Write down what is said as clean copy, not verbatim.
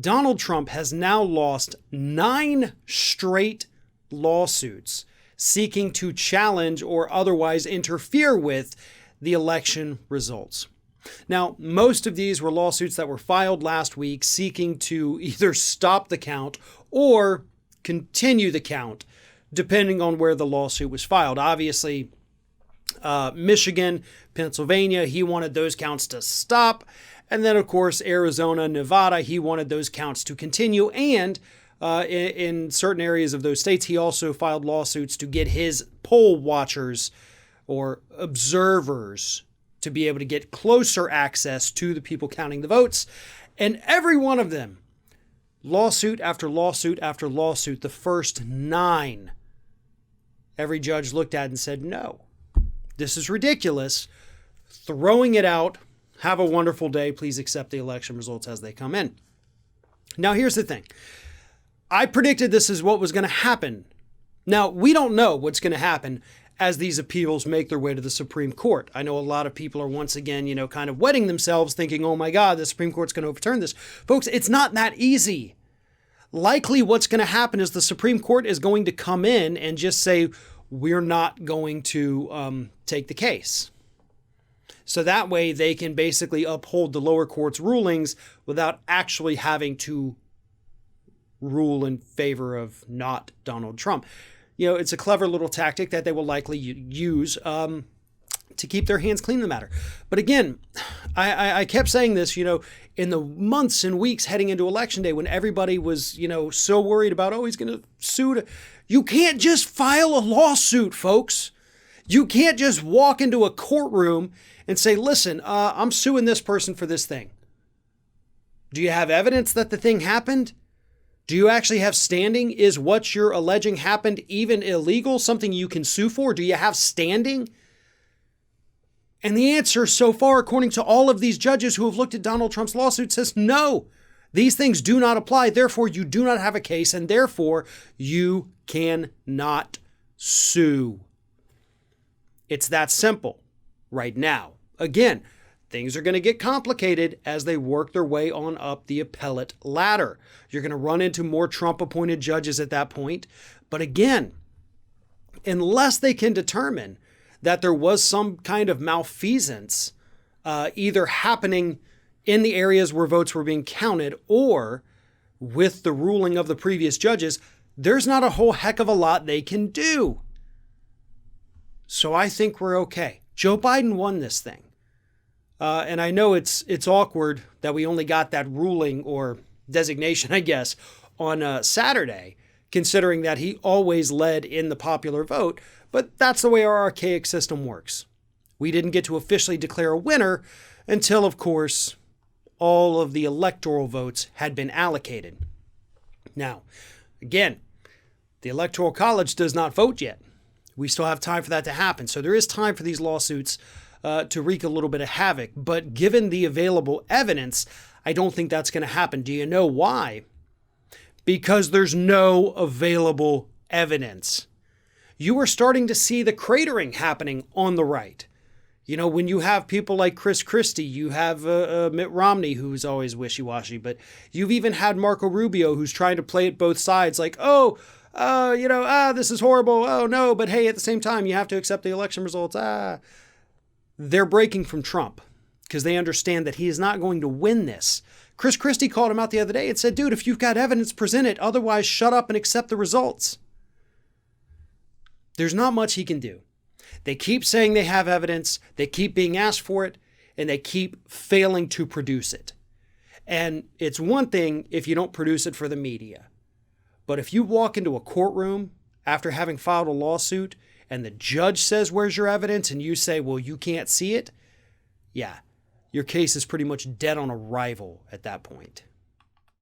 Donald Trump has now lost 9 straight lawsuits seeking to challenge or otherwise interfere with the election results. Now, most of these were lawsuits that were filed last week seeking to either stop the count or continue the count, depending on where the lawsuit was filed. Obviously, Michigan, Pennsylvania, he wanted those counts to stop. And then, of course, Arizona, Nevada, he wanted those counts to continue. And in certain areas of those states, he also filed lawsuits to get his poll watchers or observers to be able to get closer access to the people counting the votes. And every one of them, lawsuit after lawsuit after lawsuit, the first 9, every judge looked at and said, no, this is ridiculous. Throwing it out. Have a wonderful day. Please accept the election results as they come in. Now, here's the thing. I predicted this is what was going to happen. Now, we don't know what's going to happen as these appeals make their way to the Supreme Court. I know a lot of people are once again, kind of wetting themselves thinking, oh my God, the Supreme Court's going to overturn this. Folks, it's not that easy. Likely what's going to happen is the Supreme Court is going to come in and just say, we're not going to take the case. So that way they can basically uphold the lower court's rulings without actually having to rule in favor of not Donald Trump. It's a clever little tactic that they will likely use to keep their hands clean in the matter. But again, I kept saying this, in the months and weeks heading into Election Day when everybody was, so worried about, he's going to sue. You can't just file a lawsuit, folks. You can't just walk into a courtroom and say, listen, I'm suing this person for this thing. Do you have evidence that the thing happened? Do you actually have standing? Is what you're alleging happened even illegal, something you can sue for? Do you have standing? And the answer so far, according to all of these judges who have looked at Donald Trump's lawsuit, says no. These things do not apply. Therefore, you do not have a case, and therefore, you cannot sue. It's that simple right now. Again, things are going to get complicated as they work their way on up the appellate ladder. You're going to run into more Trump-appointed judges at that point. But again, unless they can determine that there was some kind of malfeasance either happening in the areas where votes were being counted or with the ruling of the previous judges, there's not a whole heck of a lot they can do. So I think we're okay. Joe Biden won this thing. And I know it's awkward that we only got that ruling or designation, I guess, on Saturday, considering that he always led in the popular vote. But that's the way our archaic system works. We didn't get to officially declare a winner until, of course, all of the electoral votes had been allocated. Now, again, the Electoral College does not vote yet. We still have time for that to happen. So there is time for these lawsuits to wreak a little bit of havoc. But given the available evidence, I don't think that's going to happen. Do you know why? Because there's no available evidence. You are starting to see the cratering happening on the right. When you have people like Chris Christie, you have Mitt Romney, who's always wishy-washy, but you've even had Marco Rubio, who's trying to play it both sides, like, this is horrible. Oh, no, but hey, at the same time, you have to accept the election results. They're breaking from Trump because they understand that he is not going to win this. Chris Christie called him out the other day and said, dude, if you've got evidence, present it. Otherwise, shut up and accept the results. There's not much he can do. They keep saying they have evidence. They keep being asked for it, and they keep failing to produce it. And it's one thing if you don't produce it for the media. But if you walk into a courtroom after having filed a lawsuit and the judge says, where's your evidence? And you say, well, you can't see it. Yeah, your case is pretty much dead on arrival at that point.